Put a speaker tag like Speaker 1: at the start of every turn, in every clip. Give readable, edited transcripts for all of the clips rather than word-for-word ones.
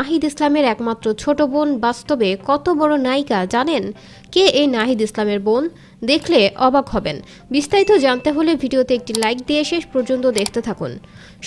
Speaker 1: নাহিদ ইসলামের একমাত্র ছোট বোন বাস্তবে কত বড় নায়িকা জানেন? কে এই নাহিদ ইসলামের বোন? দেখলে অবাক হবেন। বিস্তারিত জানতে হলে ভিডিওতে একটি লাইক দিয়ে শেষ পর্যন্ত দেখতে থাকুন।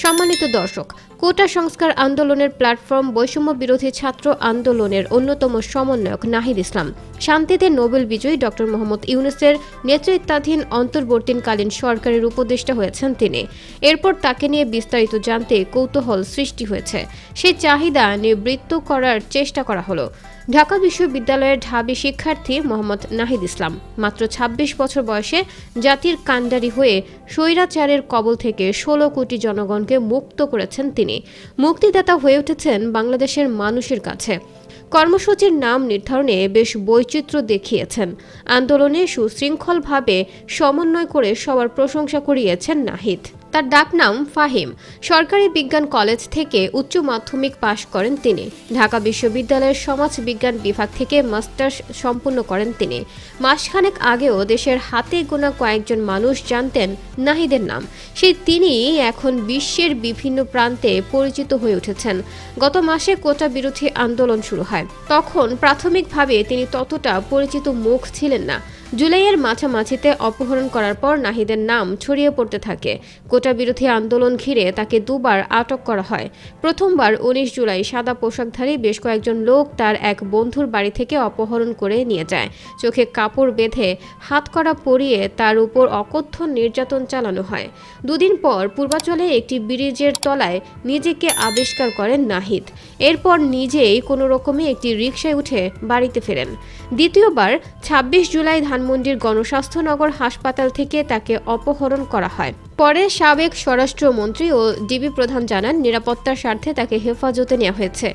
Speaker 1: সম্মানিত দর্শক, কোটা সংস্কার আন্দোলনের প্ল্যাটফর্ম বৈষম্য বিরোধী ছাত্র আন্দোলনের অন্যতম সমন্বয়ক নাহিদ ইসলাম শান্তিতে নোবেল বিজয়ী ডক্টর মোহাম্মদ ইউনূসের নেতৃত্বাধীন অন্তর্বর্তীকালীন সরকারের উপদেষ্টা হয়েছেন তিনি। এরপর তাকে নিয়ে বিস্তারিত জানতে কৌতূহল সৃষ্টি হয়েছে। সেই চাহিদা নিবৃত্ত করার চেষ্টা করা হলো। ঢাকা বিশ্ববিদ্যালয়ের ঢাবি শিক্ষার্থী মোহাম্মদ নাহিদ ইসলাম মাত্র ২৬ বছর বয়সে জাতির কাণ্ডারি হয়ে স্বৈরাচারের কবল থেকে ১৬ কোটি জনগণকে মুক্ত করেছেন তিনি। মুক্তিদাতা হয়ে উঠেছেন বাংলাদেশের মানুষের কাছে। কর্মসূচির নাম নির্ধারণে বেশ বৈচিত্র্য দেখিয়েছেন। আন্দোলনে সুশৃঙ্খলভাবে সমন্বয় করে সবার প্রশংসা কুড়িয়েছেন নাহিদ। তার ডাকনাম ফাহিম। সরকারি বিজ্ঞান কলেজ থেকে উচ্চ মাধ্যমিক পাশ করেন তিনি। ঢাকা বিশ্ববিদ্যালয়ের সমাজ বিজ্ঞান বিভাগ থেকে মাস্টার্স সম্পন্ন করেন তিনি। মাসখানেক আগেও দেশের হাতে গোনা কয়েকজন মানুষ জানতেন নাহিদের নাম। সেই তিনিই এখন বিশ্বের বিভিন্ন প্রান্তে পরিচিত হয়ে উঠেছেন। গত মাসে কোটা বিরোধী আন্দোলন শুরু হয়। তখন প্রাথমিকভাবে তিনি ততটা পরিচিত মুখ ছিলেন না। জুলাইয়ের মাঝামাঝিতে অপহরণ করার পর নাহিদের নাম ছড়িয়ে পড়তে থাকে। কোটা বিরোধী আন্দোলন ঘিরে তাকে দুবার আটক করা হয়। প্রথমবার ১৯ জুলাই সাদা পোশাকধারী বেশ কয়েকজন লোক তার এক বন্ধুর বাড়ি থেকে অপহরণ করে নিয়ে যায়। চোখে কাপড় বেঁধে হাতকড়া পরিয়ে তার উপর অকথ্য নির্যাতন চালানো হয়। দুদিন পর পূর্বাঞ্চলে একটি ব্রিজের তলায় নিজেকে আবিষ্কার করেন নাহিদ। এরপর নিজেই কোনো রকমে একটি রিকশায় উঠে বাড়িতে ফেরেন। দ্বিতীয়বার ২৬ জুলাই ধানমন্ডির গণস্বাস্থ্যনগর হাসপাতাল থেকে তাকে অপহরণ করা হয়। পরে সাবেক স্বরাষ্ট্রমন্ত্রী ও ডিবি প্রধান জানান, নিরাপত্তার স্বার্থে তাকে হেফাজতে নেওয়া হয়েছে।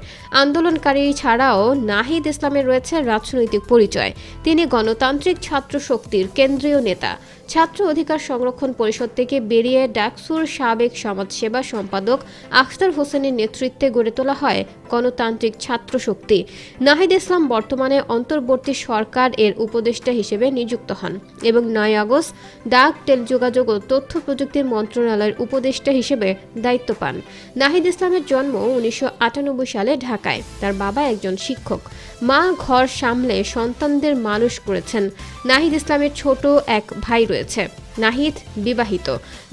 Speaker 1: আন্দোলনকারী ছাড়াও নাহিদ ইসলামের রয়েছে রাজনৈতিক পরিচয়। তিনি গণতান্ত্রিক ছাত্র শক্তির কেন্দ্রীয় নেতা। ছাত্র অধিকার সংরক্ষণ পরিষদ থেকে বেরিয়ে ডাকসুর সাবেক সমাজসেবা সম্পাদক আখতার হোসেনের নেতৃত্বে গড়ে তোলা হয় গণতান্ত্রিক ছাত্র শক্তি। নাহিদ ইসলাম বর্তমানে অন্তর্বর্তী সরকার এর উপদেষ্টা হিসেবে নিযুক্ত হন এবং ৯ আগস্ট ডাক, টেলিযোগাযোগ ও তথ্য প্রযুক্তি মন্ত্রণালয়ের উপদেষ্টা হিসেবে দায়িত্ব পান। নাহিদ ইসলামের জন্ম ১৯৯৮ সালে ঢাকায়। তার বাবা একজন শিক্ষক। মা ঘর সামলে সন্তানদের মানুষ করেছেন। নাহিদ ইসলামের ছোট এক ভাই রয়েছে। নাহিদ বিবাহিত।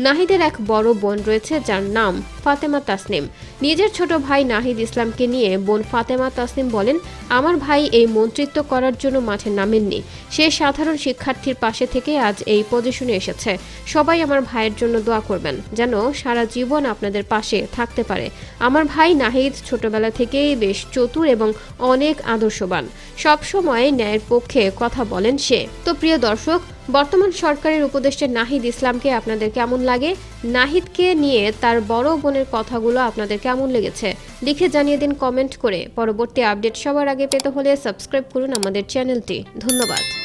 Speaker 1: নাহিদের এক বড় বোন রয়েছে যার নাম ফাতেমা তাসনিম। নিজের ছোট ভাই নাহিদ ইসলামকে নিয়ে বোন ফাতেমা তাসনিম বলেন, আমার ভাই এই মন্ত্রিত্ব করার জন্য মাঠে নামেননি। সে সাধারণ শিক্ষার্থীর পাশে থেকে আজ এই পজিশনে এসেছে। সবাই আমার ভাইয়ের জন্য দোয়া করবেন যেন সারা জীবন আপনাদের পাশে থাকতে পারে। আমার ভাই নাহিদ ছোটবেলা থেকেই বেশ চতুর এবং অনেক আদর্শবান। সবসময় ন্যায়ের পক্ষে কথা বলেন সে। তো প্রিয় দর্শক, বর্তমান সরকারের উপদেষ্টা নাহিদ ইসলামকে আপনাদের কেমন লাগে? নাহিদকে নিয়ে তার বড় বোনের কথাগুলো আপনাদের কেমন লেগেছে লিখে জানিয়ে দিন কমেন্ট করে। পরবর্তী আপডেট সবার আগে পেতে হলে সাবস্ক্রাইব করুন আমাদের চ্যানেলটি। ধন্যবাদ।